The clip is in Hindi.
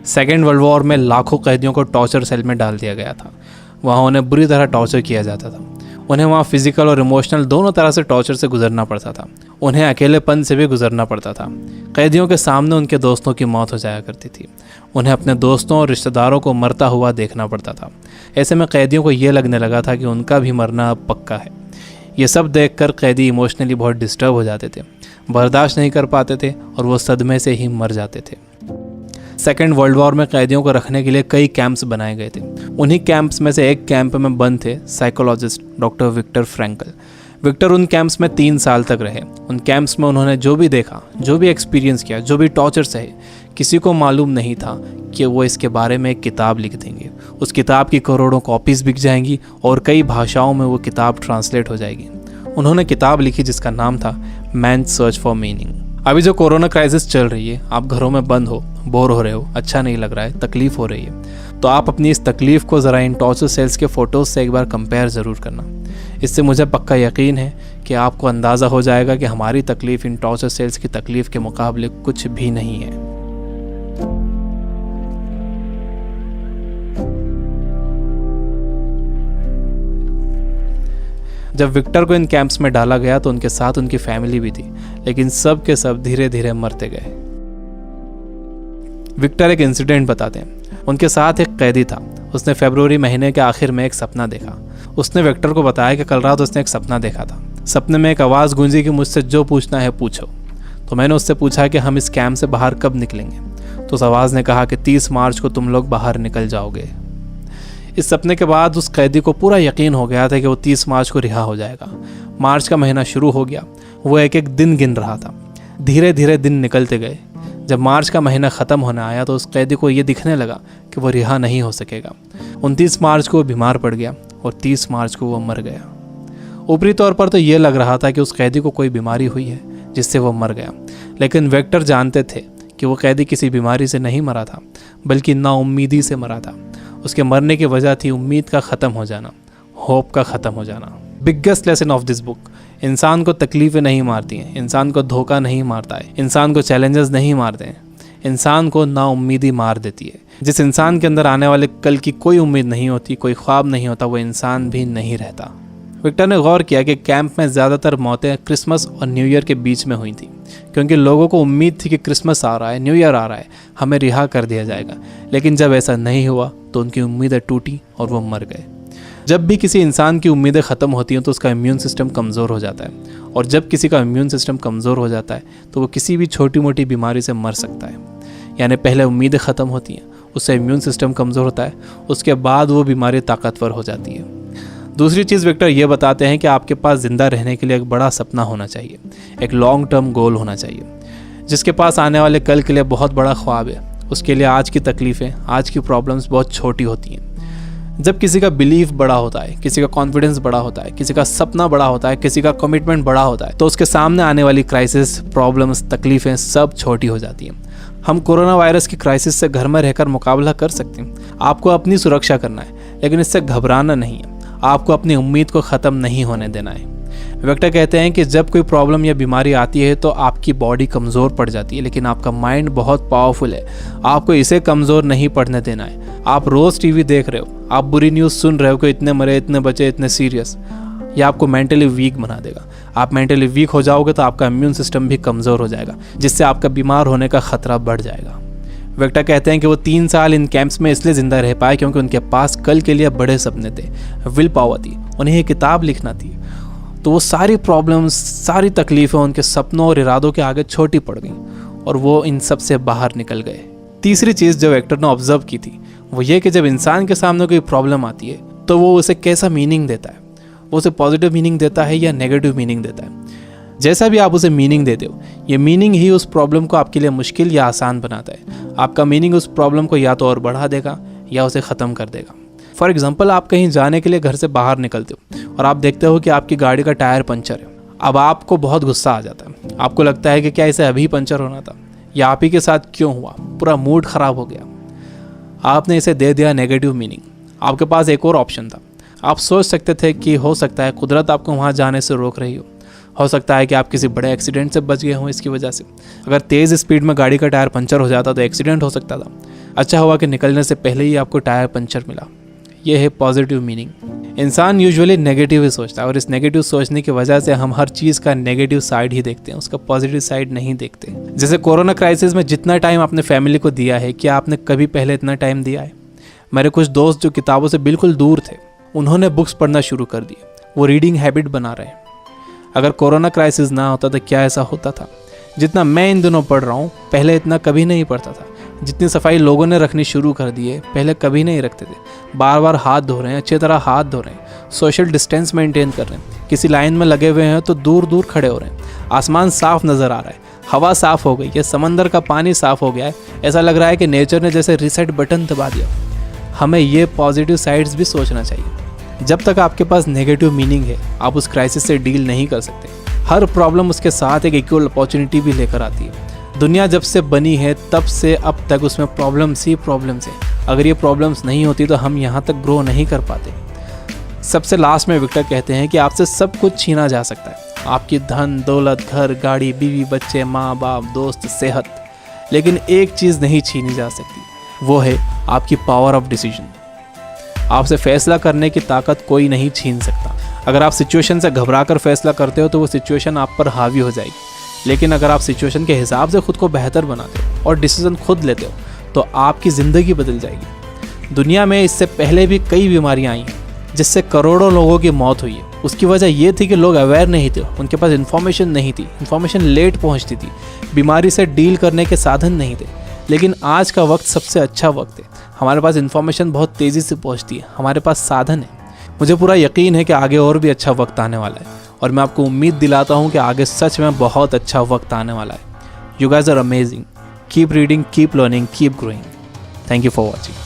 सेकेंड वर्ल्ड वॉर में लाखों कैदियों को टॉर्चर सेल में डाल दिया गया था। वहाँ उन्हें बुरी तरह टॉर्चर किया जाता था। उन्हें वहाँ फिजिकल और इमोशनल दोनों तरह से टॉर्चर से गुजरना पड़ता था। उन्हें अकेलेपन से भी गुजरना पड़ता था। कैदियों के सामने उनके दोस्तों की मौत हो जाया करती थी। उन्हें अपने दोस्तों और रिश्तेदारों को मरता हुआ देखना पड़ता था। ऐसे में कैदियों को ये लगने लगा था कि उनका भी मरना अब पक्का है। ये सब देखकर कैदी इमोशनली बहुत डिस्टर्ब हो जाते थे, बर्दाश्त नहीं कर पाते थे और वो सदमे से ही मर जाते थे। सेकेंड वर्ल्ड वॉर में कैदियों को रखने के लिए कई कैंप्स बनाए गए थे। उन्हीं कैंप्स में से एक कैंप में बंद थे psychologist doctor Victor Frankl. Victor उन कैंप्स में 3 साल तक रहे। उन कैंप्स में उन्होंने जो भी देखा, जो भी एक्सपीरियंस किया, जो भी टॉर्चर सहे, किसी को मालूम नहीं था कि वो इसके बारे में एक किताब लिख देंगे। उस किताब की करोड़ों कॉपीज़ बिक जाएंगी और कई भाषाओं में वो किताब ट्रांसलेट हो जाएगी। उन्होंने किताब लिखी जिसका नाम था मैन सर्च फॉर मीनिंग। अभी जो कोरोना क्राइसिस चल रही है, आप घरों में बंद हो, बोर हो रहे हो, अच्छा नहीं लग रहा है, तकलीफ़ हो रही है, तो आप अपनी इस तकलीफ़ को ज़रा इन टॉर्चर सेल्स के फ़ोटोज़ से एक बार कंपेयर ज़रूर करना। इससे मुझे पक्का यकीन है कि आपको अंदाज़ा हो जाएगा कि हमारी तकलीफ़ इन टॉर्चर सेल्स की तकलीफ़ के मुकाबले कुछ भी नहीं है। जब विक्टर को इन कैंप्स में डाला गया तो उनके साथ उनकी फैमिली भी थी, लेकिन सब के सब धीरे धीरे मरते गए। विक्टर एक इंसिडेंट बताते हैं। उनके साथ एक कैदी था। उसने फरवरी महीने के आखिर में एक सपना देखा। उसने विक्टर को बताया कि कल रात उसने एक सपना देखा था। सपने में एक आवाज़ गूंजी कि मुझसे जो पूछना है पूछो। तो मैंने उससे पूछा कि हम इस कैंप से बाहर कब निकलेंगे। तो उस आवाज़ ने कहा कि 30 मार्च को तुम लोग बाहर निकल जाओगे। इस सपने के बाद उस कैदी को पूरा यकीन हो गया था कि वो 30 मार्च को रिहा हो जाएगा। मार्च का महीना शुरू हो गया। वो एक एक दिन गिन रहा था। धीरे धीरे दिन निकलते गए। जब मार्च का महीना ख़त्म होने आया तो उस कैदी को ये दिखने लगा कि वो रिहा नहीं हो सकेगा। 29 मार्च को वो बीमार पड़ गया और 30 मार्च को वो मर गया। ऊपरी तौर पर तो ये लग रहा था कि उस कैदी को कोई बीमारी हुई है जिससे वो मर गया, लेकिन विक्टर जानते थे कि वो कैदी किसी बीमारी से नहीं मरा था, बल्कि नाउम्मीदी से मरा था। उसके मरने की वजह थी उम्मीद का ख़त्म हो जाना, होप का ख़त्म हो जाना। Biggest lesson of this book, इंसान को तकलीफ़ें नहीं मारती हैं, इंसान को धोखा नहीं मारता है, इंसान को चैलेंजेस नहीं मारते हैं, इंसान को नाउम्मीदी मार देती है। जिस इंसान के अंदर आने वाले कल की कोई उम्मीद नहीं होती, कोई ख्वाब नहीं होता, वो इंसान भी नहीं रहता। विक्टर ने गौर किया कि कैंप में ज़्यादातर मौतें क्रिसमस और न्यू ईयर के बीच में हुई थी, क्योंकि लोगों को उम्मीद थी कि क्रिसमस आ रहा है, न्यू ईयर आ रहा है, हमें रिहा कर दिया जाएगा। लेकिन जब ऐसा नहीं हुआ तो उनकी उम्मीदें टूटी और वो मर गए। जब भी किसी इंसान की उम्मीदें ख़त्म होती हैं तो उसका इम्यून सिस्टम कमज़ोर हो जाता है, और जब किसी का इम्यून सिस्टम कमज़ोर हो जाता है तो वो किसी भी छोटी मोटी बीमारी से मर सकता है। यानी पहले उम्मीदें ख़त्म होती हैं, उससे इम्यून सिस्टम कमज़ोर होता है, उसके बाद वो बीमारी ताकतवर हो जाती है। दूसरी चीज़ विक्टर ये बताते हैं कि आपके पास ज़िंदा रहने के लिए एक बड़ा सपना होना चाहिए, एक लॉन्ग टर्म गोल होना चाहिए। जिसके पास आने वाले कल के लिए बहुत बड़ा ख्वाब है, उसके लिए आज की तकलीफ़ें, आज की प्रॉब्लम्स बहुत छोटी होती हैं। जब किसी का बिलीफ बड़ा होता है, किसी का कॉन्फिडेंस बड़ा होता है, किसी का सपना बड़ा होता है, किसी का कमिटमेंट बड़ा होता है, तो उसके सामने आने वाली क्राइसिस, प्रॉब्लम्स, तकलीफ़ें सब छोटी हो जाती हैं। हम कोरोना वायरस की क्राइसिस से घर में रहकर मुकाबला कर सकते हैं। आपको अपनी सुरक्षा करना है, लेकिन इससे घबराना नहीं है। आपको अपनी उम्मीद को ख़त्म नहीं होने देना है। विक्टर कहते हैं कि जब कोई प्रॉब्लम या बीमारी आती है तो आपकी बॉडी कमज़ोर पड़ जाती है, लेकिन आपका माइंड बहुत पावरफुल है। आपको इसे कमज़ोर नहीं पड़ने देना है। आप रोज़ टीवी देख रहे हो, आप बुरी न्यूज़ सुन रहे हो कि इतने मरे, इतने बचे, इतने सीरियस, यह आपको मेंटली वीक बना देगा। आप मेंटली वीक हो जाओगे तो आपका इम्यून सिस्टम भी कमज़ोर हो जाएगा, जिससे आपका बीमार होने का ख़तरा बढ़ जाएगा। विक्टर कहते हैं कि वो 3 साल इन कैंप्स में इसलिए ज़िंदा रह पाए क्योंकि उनके पास कल के लिए बड़े सपने थे, विल पावर थी, उन्हें एक किताब लिखना थी। तो वो सारी प्रॉब्लम्स, सारी तकलीफ़ें उनके सपनों और इरादों के आगे छोटी पड़ गईं और वो इन सब से बाहर निकल गए। तीसरी चीज़ जो विक्टर ने ऑब्जर्व की थी वो ये कि जब इंसान के सामने कोई प्रॉब्लम आती है तो वो उसे कैसा मीनिंग देता है। वो उसे पॉजिटिव मीनिंग देता है या नेगेटिव मीनिंग देता है। जैसा भी आप उसे मीनिंग देते हो, ये मीनिंग ही उस प्रॉब्लम को आपके लिए मुश्किल या आसान बनाता है। आपका मीनिंग उस प्रॉब्लम को या तो और बढ़ा देगा या उसे ख़त्म कर देगा। फॉर एग्जाम्पल, आप कहीं जाने के लिए घर से बाहर निकलते हो और आप देखते हो कि आपकी गाड़ी का टायर पंचर है। अब आपको बहुत गुस्सा आ जाता है। आपको लगता है कि क्या इसे अभी पंचर होना था, या आप ही के साथ क्यों हुआ, पूरा मूड ख़राब हो गया। आपने इसे दे दिया नेगेटिव मीनिंग। आपके पास एक और ऑप्शन था। आप सोच सकते थे कि हो सकता है कुदरत आपको वहाँ जाने से रोक रही हो सकता है कि आप किसी बड़े एक्सीडेंट से बच गए हों इसकी वजह से। अगर तेज़ स्पीड में गाड़ी का टायर पंचर हो जाता तो एक्सीडेंट हो सकता था। अच्छा हुआ कि निकलने से पहले ही आपको टायर पंचर मिला। ये है पॉजिटिव मीनिंग। इंसान यूजुअली नेगेटिव ही सोचता है और इस नेगेटिव सोचने की वजह से हम हर चीज़ का नेगेटिव साइड ही देखते हैं, उसका पॉजिटिव साइड नहीं देखते। जैसे कोरोना क्राइसिस में जितना टाइम आपने फैमिली को दिया है, क्या आपने कभी पहले इतना टाइम दिया है? मेरे कुछ दोस्त जो किताबों से बिल्कुल दूर थे, उन्होंने बुक्स पढ़ना शुरू कर दिए, वो रीडिंग हैबिट बना रहे हैं। अगर कोरोना क्राइसिस ना होता तो क्या ऐसा होता था? जितना मैं इन दिनों पढ़ रहा हूँ, पहले इतना कभी नहीं पढ़ता था। जितनी सफाई लोगों ने रखनी शुरू कर दी है, पहले कभी नहीं रखते थे। बार बार हाथ धो रहे हैं, अच्छी तरह हाथ धो रहे हैं, सोशल डिस्टेंस मेंटेन कर रहे हैं। किसी लाइन में लगे हुए हैं तो दूर दूर खड़े हो रहे हैं। आसमान साफ नज़र आ रहा है, हवा साफ हो गई है, समंदर का पानी साफ हो गया है। ऐसा लग रहा है कि नेचर ने जैसे रीसेट बटन दबा दिया। हमें ये पॉजिटिव साइड्स भी सोचना चाहिए। जब तक आपके पास नेगेटिव मीनिंग है, आप उस क्राइसिस से डील नहीं कर सकते। हर प्रॉब्लम उसके साथ एक इक्वल अपॉर्चुनिटी भी लेकर आती है। दुनिया जब से बनी है तब से अब तक उसमें प्रॉब्लम्स ही प्रॉब्लम्स है। अगर ये प्रॉब्लम्स नहीं होती तो हम यहाँ तक ग्रो नहीं कर पाते। सबसे लास्ट में विक्टर कहते हैं कि आपसे सब कुछ छीना जा सकता है, आपकी धन दौलत, घर, गाड़ी, बीवी, बच्चे, माँ बाप, दोस्त, सेहत, लेकिन एक चीज़ नहीं छीनी जा सकती, वो है आपकी पावर ऑफ डिसीजन। आपसे फैसला करने की ताकत कोई नहीं छीन सकता। अगर आप सिचुएशन से घबराकर फैसला करते हो तो वो सिचुएशन आप पर हावी हो जाएगी, लेकिन अगर आप सिचुएशन के हिसाब से खुद को बेहतर बनाते हो और डिसीजन खुद लेते हो तो आपकी ज़िंदगी बदल जाएगी। दुनिया में इससे पहले भी कई बीमारियां आई हैं जिससे करोड़ों लोगों की मौत हुई है। उसकी वजह ये थी कि लोग अवेयर नहीं थे, उनके पास इन्फॉर्मेशन नहीं थी, इन्फॉर्मेशन लेट पहुंचती थी, बीमारी से डील करने के साधन नहीं थे। लेकिन आज का वक्त सबसे अच्छा वक्त है। हमारे पास इन्फॉर्मेशन बहुत तेज़ी से पहुंचती है, हमारे पास साधन है। मुझे पूरा यकीन है कि आगे और भी अच्छा वक्त आने वाला है और मैं आपको उम्मीद दिलाता हूँ कि आगे सच में बहुत अच्छा वक्त आने वाला है। You guys are amazing. Keep reading, keep learning, keep growing. Thank you for watching.